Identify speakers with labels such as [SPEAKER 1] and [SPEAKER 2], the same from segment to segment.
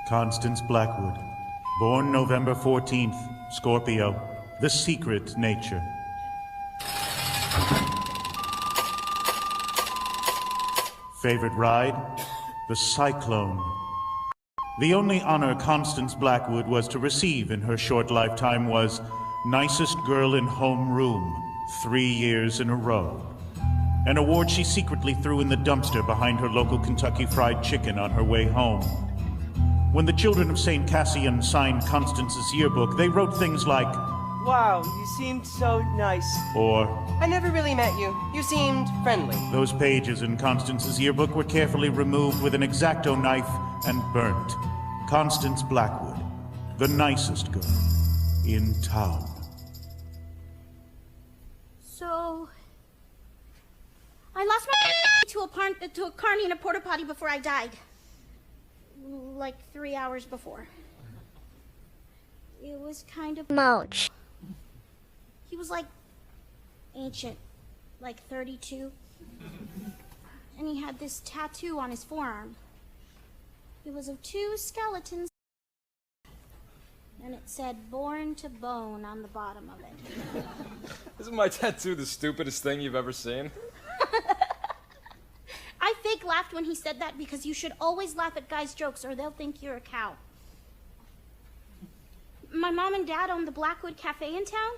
[SPEAKER 1] Constance Blackwood, born November 14th, Scorpio, the secret nature. Favorite ride? The Cyclone. The only honor Constance Blackwood was to receive in her short lifetime was Nicest Girl in Homeroom, 3 years in a row. An award she secretly threw in the dumpster behind her local Kentucky Fried Chicken on her way home. When the children of St. Cassian signed Constance's yearbook, they wrote things like,
[SPEAKER 2] "Wow, you seemed so nice."
[SPEAKER 1] Or,
[SPEAKER 2] "I never really met you. You seemed friendly."
[SPEAKER 1] Those pages in Constance's yearbook were carefully removed with an X-Acto knife and burnt. Constance Blackwood, the nicest girl in town.
[SPEAKER 3] So, I lost my to a carny in a porta potty before I died. Like 3 hours before. It was kind of
[SPEAKER 4] Mulch.
[SPEAKER 3] He was like ancient, like 32. And he had this tattoo on his forearm. It was of 2 skeletons. And it said, "Born to Bone" on the bottom of it.
[SPEAKER 5] Isn't my tattoo the stupidest thing you've ever seen?
[SPEAKER 3] I fake laughed when he said that because you should always laugh at guys' jokes or they'll think you're a cow. My mom and dad own the Blackwood Cafe in town.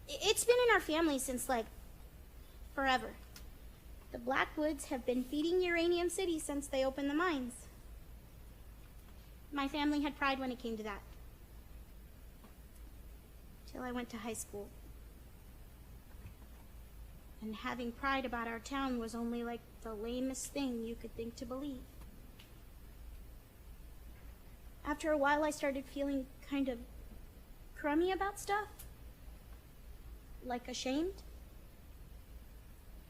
[SPEAKER 3] It's been in our family since, like, forever. The Blackwoods have been feeding Uranium City since they opened the mines. My family had pride when it came to that. Till I went to high school. And having pride about our town was only like the lamest thing you could think to believe. After a while, I started feeling kind of crummy about stuff. Like ashamed.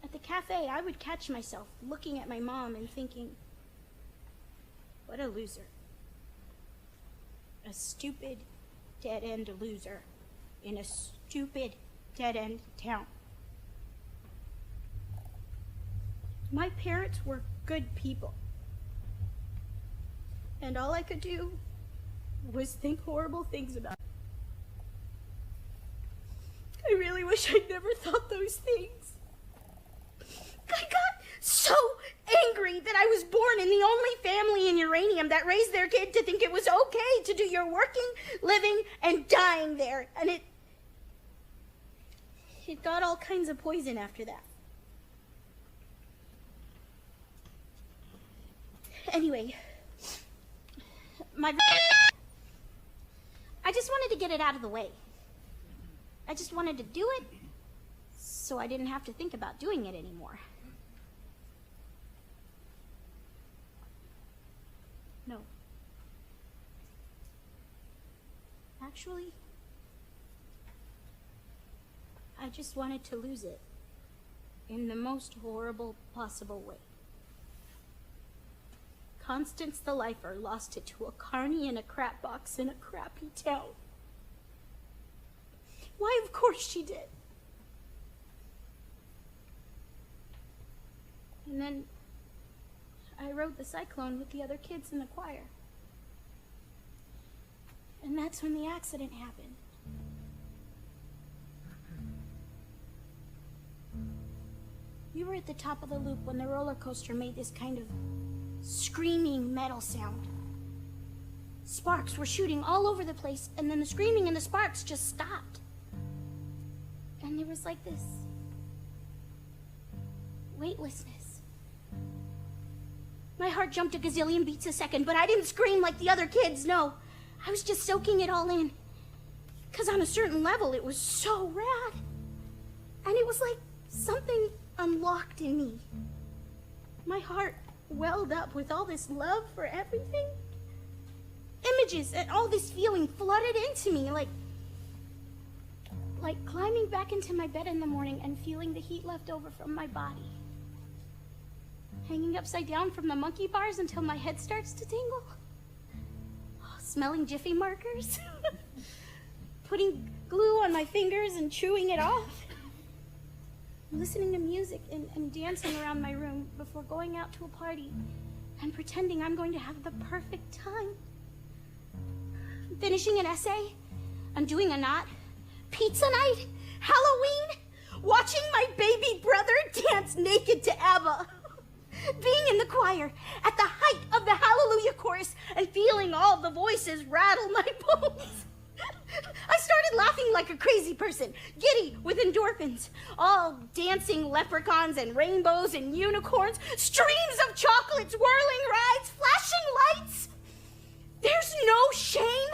[SPEAKER 3] At the cafe, I would catch myself looking at my mom and thinking, what a loser. A stupid, dead-end loser in a stupid, dead-end town. My parents were good people. And all I could do was think horrible things about it. I really wish I'd never thought those things. I got so angry that I was born in the only family in Uranium that raised their kid to think it was okay to do your working, living, and dying there. And it got all kinds of poison after that. Anyway, I just wanted to get it out of the way. I just wanted to do it so I didn't have to think about doing it anymore. No. Actually, I just wanted to lose it in the most horrible possible way. Constance the lifer lost it to a carny in a crap box in a crappy town. Why, of course she did. And then I rode the Cyclone with the other kids in the choir. And that's when the accident happened. We were at the top of the loop when the roller coaster made this kind of screaming metal sound. Sparks were shooting all over the place, and then the screaming and the sparks just stopped. And there was like this weightlessness. My heart jumped a gazillion beats a second, but I didn't scream like the other kids, no. I was just soaking it all in. Because on a certain level, it was so rad. And it was like something unlocked in me. My heart welled up with all this love for everything. Images and all this feeling flooded into me, like climbing back into my bed in the morning and feeling the heat left over from my body. Hanging upside down from the monkey bars until my head starts to tingle. Oh, smelling Jiffy markers. Putting glue on my fingers and chewing it off. Listening to music and dancing around my room before going out to a party and pretending I'm going to have the perfect time. finishing an essay, undoing a knot, pizza night, Halloween, watching my baby brother dance naked to ABBA, being in the choir at the height of the Hallelujah chorus and feeling all the voices rattle my bones. I started laughing like a crazy person, giddy with endorphins, all dancing leprechauns and rainbows and unicorns, streams of chocolates, whirling rides, flashing lights. There's no shame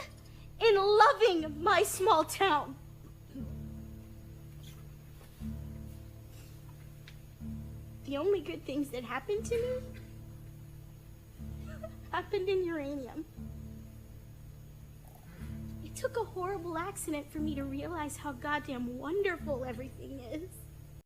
[SPEAKER 3] in loving my small town. The only good things that happened to me happened in uranium. It took a horrible accident for me to realize how goddamn wonderful everything is.